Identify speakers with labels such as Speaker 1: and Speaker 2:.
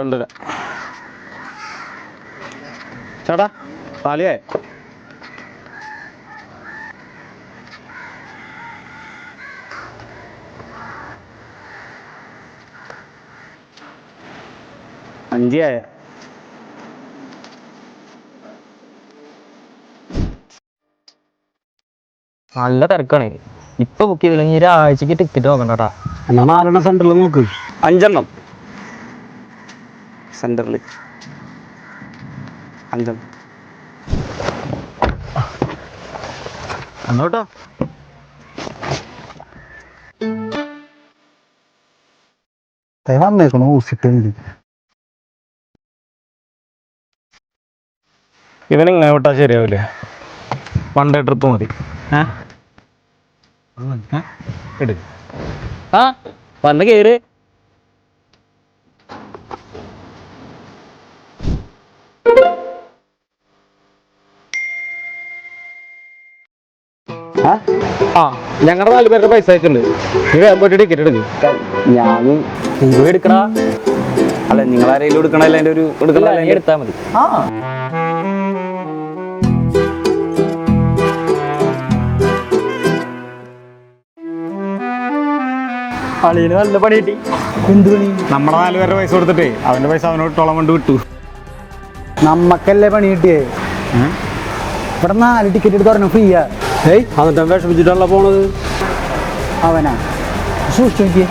Speaker 1: കൊണ്ടുവരാം. ചേട്ടാ പാലിയേ അഞ്ചായ
Speaker 2: നല്ല തിരക്കാണ്. ഇപ്പൊ ബുക്ക് ചെയ്തില്ലെങ്കിൽ ഒരാഴ്ചക്ക് ടിക്കറ്റ് നോക്കണ്ടട്ടാ.
Speaker 1: എന്നാ 4 സെന്ററിൽ നോക്ക്. 5 സെന്ററിൽ 5 എന്നോട്ടോ. വന്നേക്കണു ഊസിട്ട്
Speaker 3: ഇവനിങ്ങനെ വിട്ടാൽ ശരിയാവില്ലേ? വൺ ഡേ ട്രിപ്പ് മതി.
Speaker 2: ആ വന്ന് കേറ്.
Speaker 3: ആ ഞങ്ങളുടെ 4 പേരുടെ പൈസ അയച്ചിട്ടുണ്ട്. നീ വേഗം പോയിട്ട് ടിക്കറ്റ് എടുക്കും.
Speaker 1: ഞാൻ
Speaker 2: എടുക്കടാ.
Speaker 1: അല്ല നിങ്ങളാരെങ്കിലും എടുക്കണല്ലോ അതിന്റെ ഒരു
Speaker 2: നീ എടുത്താ മതി.
Speaker 3: അളിയന് നല്ല പണി കിട്ടി.
Speaker 1: എന്ത് പണി?
Speaker 3: നമ്മുടെ 4 പേരുടെ പൈസ കൊടുത്തിട്ടേ അവന്റെ പൈസ അവനോട് ഇട്ടോളം കൊണ്ട് വിട്ടു.
Speaker 1: നമ്മക്കല്ലേ പണി കിട്ടിയേ. ഇവിടെ 4 ടിക്കറ്റ് എടുത്ത് പറഞ്ഞു ഫ്രീയാ.
Speaker 3: എന്നിട്ട് വിഷമിച്ചിട്ടാണല്ലോ പോണത്.
Speaker 1: അവനാ സൂക്ഷിച്ചു നോക്കിയേ.